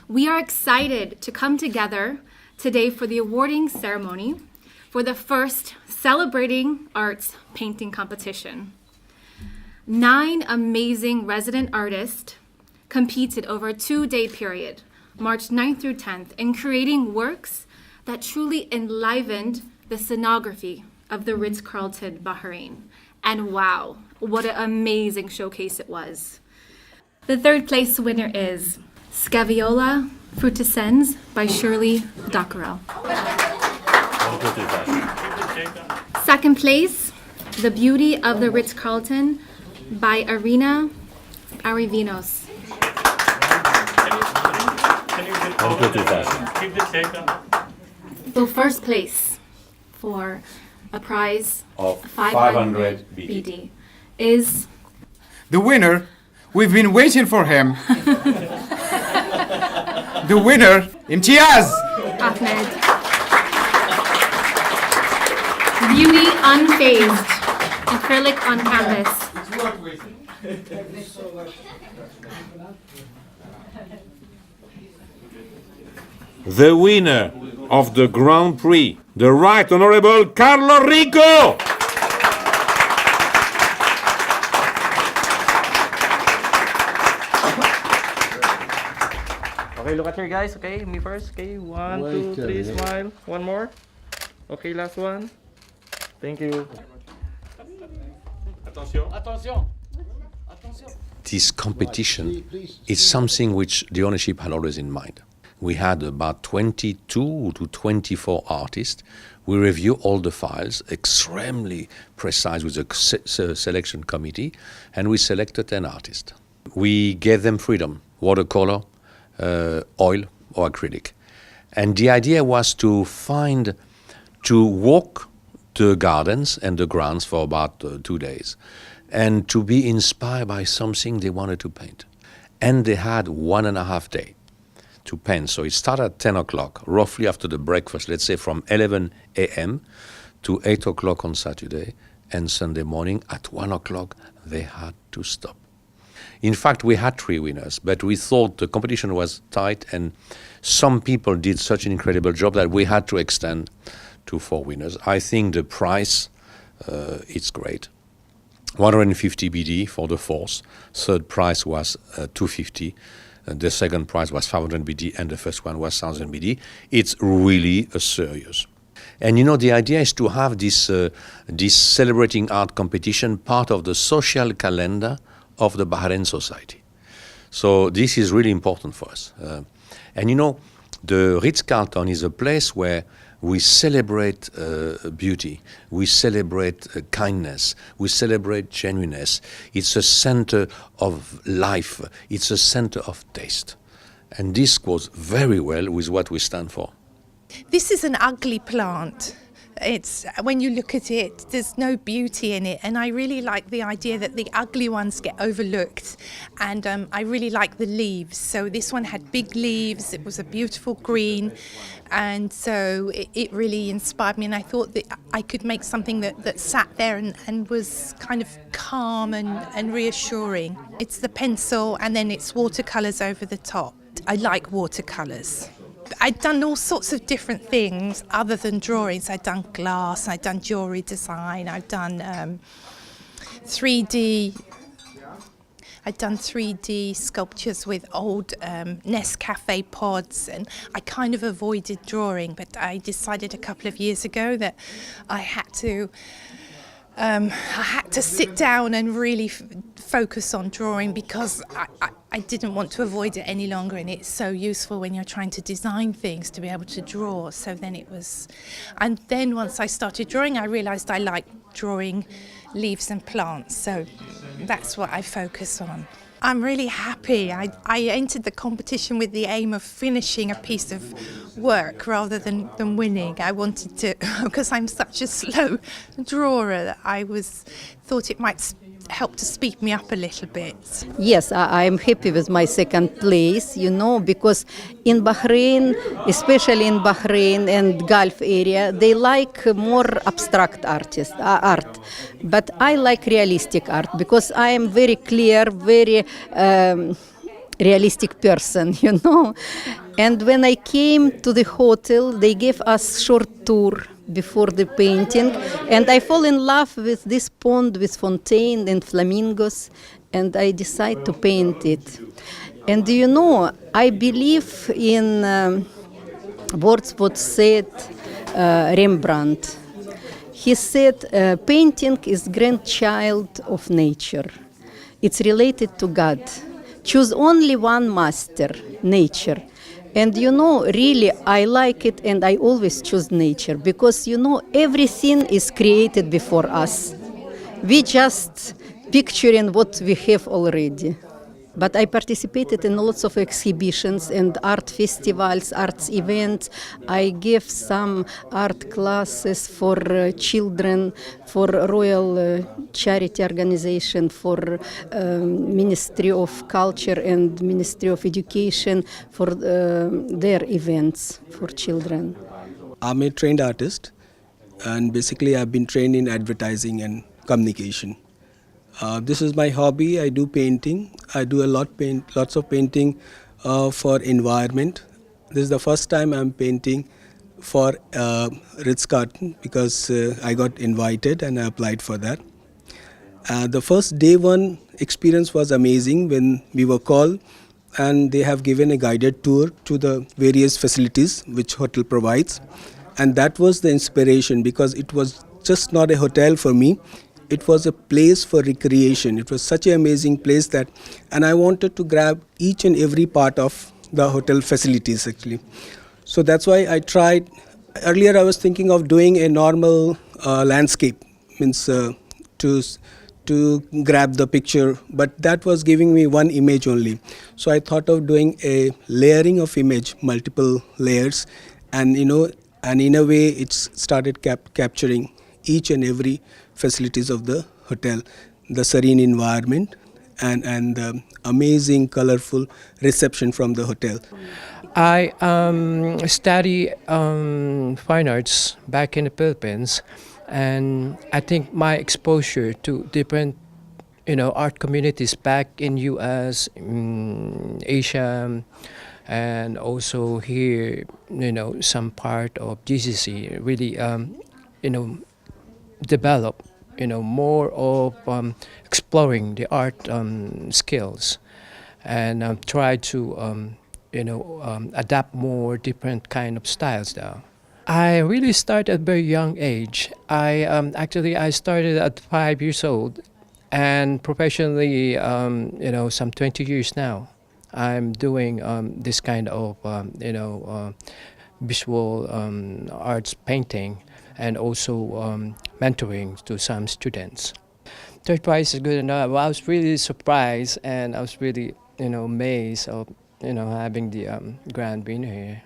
We are excited to come together today for the awarding ceremony for the first Celebrating Arts painting competition. 9 amazing resident artists competed over a 2-day period, March 9th through 10th, in creating works that truly enlivened the scenography of the Ritz-Carlton, Bahrain. And wow, what an amazing showcase it was. The 3rd place winner is Scaviola Frutescens by Shirley Dockerow. 2nd place, The Beauty of the Ritz-Carlton by Arina Arivinos. So 1st place for a prize of 500 BD is the winner. We've been waiting for him. The winner, Imtiaz Ahmed. Beauty Unfazed, acrylic on canvas. The winner of the Grand Prix, the Right Honorable Carlo Rico. Okay, look at here, guys. Okay, me first. Okay, 1, 2, 3, smile. One more. Okay, last one. Thank you. Attention. Attention. This competition is something which the ownership had always in mind. We had about 22 to 24 artists. We review all the files, extremely precise with the selection committee, and we selected 10 artists. We gave them freedom, watercolor, oil or acrylic. And the idea was to walk the gardens and the grounds for about 2 days and to be inspired by something they wanted to paint. And they had 1.5 days to paint. So it started at 10 o'clock, roughly after the breakfast, let's say from 11 a.m. to 8 o'clock on Saturday, and Sunday morning at 1 o'clock they had to stop. In fact, we had 3 winners, but we thought the competition was tight and some people did such an incredible job that we had to extend to 4 winners. I think the price, it's great. 150 BD for the 4th. 3rd prize was 250. The 2nd prize was 500 BD and the first one was 1,000 BD. It's really a serious. And you know, the idea is to have this celebrating art competition part of the social calendar of the Bahrain society. So this is really important for us. And you know, the Ritz-Carlton is a place where we celebrate beauty, we celebrate kindness, we celebrate genuineness. It's a center of life, it's a center of taste. And this goes very well with what we stand for. This is an ugly plant. It's, when you look at it, there's no beauty in it, and I really like the idea that the ugly ones get overlooked, and I really like the leaves. So this one had big leaves, it was a beautiful green, and so it really inspired me, and I thought that I could make something that sat there and was kind of calm and reassuring. It's the pencil and then it's watercolours over the top. I like watercolours. I'd done all sorts of different things other than drawings. I'd done glass, I'd done jewellery design, I'd done 3D sculptures with old Nescafe pods, and I kind of avoided drawing, but I decided a couple of years ago that I had to sit down and really focus on drawing, because I didn't want to avoid it any longer, and it's so useful when you're trying to design things to be able to draw. So then it was, and then once I started drawing, I realised I liked drawing leaves and plants, so that's what I focus on. I'm really happy. I entered the competition with the aim of finishing a piece of work rather than winning. I wanted to, because I'm such a slow drawer, that thought it might help to speed me up a little bit. Yes, I'm happy with my 2nd place, you know, because in Bahrain, especially in Bahrain and Gulf area, they like more abstract art. But I like realistic art because I am very clear, very realistic person, you know. And when I came to the hotel, they gave us short tour before the painting, and I fall in love with this pond with fontaine and flamingos, and I decide to paint it. And you know, I believe in words what said Rembrandt. He said, painting is grandchild of nature. It's related to God. Choose only one master, nature. And you know, really, I like it, and I always choose nature, because you know, everything is created before us. We just picturing what we have already. But I participated in lots of exhibitions and art festivals, arts events. I gave some art classes for children, for Royal Charity Organization, for Ministry of Culture and Ministry of Education, for their events for children. I'm a trained artist, and basically I've been trained in advertising and communication. This is my hobby. I do painting. I do lots of painting for environment. This is the first time I'm painting for Ritz-Carlton, because I got invited and I applied for that. The first day one experience was amazing when we were called, and they have given a guided tour to the various facilities which hotel provides. And that was the inspiration, because it was just not a hotel for me. It was a place for recreation. It was such an amazing place that, and I wanted to grab each and every part of the hotel facilities actually. So that's why I tried. Earlier I was thinking of doing a normal landscape, means to grab the picture, but that was giving me one image only. So I thought of doing a layering of image, multiple layers, and you know, and in a way it's started capturing each and every facilities of the hotel, the serene environment, and the amazing colorful reception from the hotel. I study fine arts back in the Philippines, and I think my exposure to different art communities back in US, Asia, and also here, some part of GCC really develop more of exploring the art skills, and try to adapt more different kind of styles now. I really started at a very young age. I started at 5 years old, and professionally some 20 years now I'm doing this kind of visual arts painting, and also mentoring to some students. Third prize is good enough. Well, I was really surprised, and I was really amazed of having the grand winner here.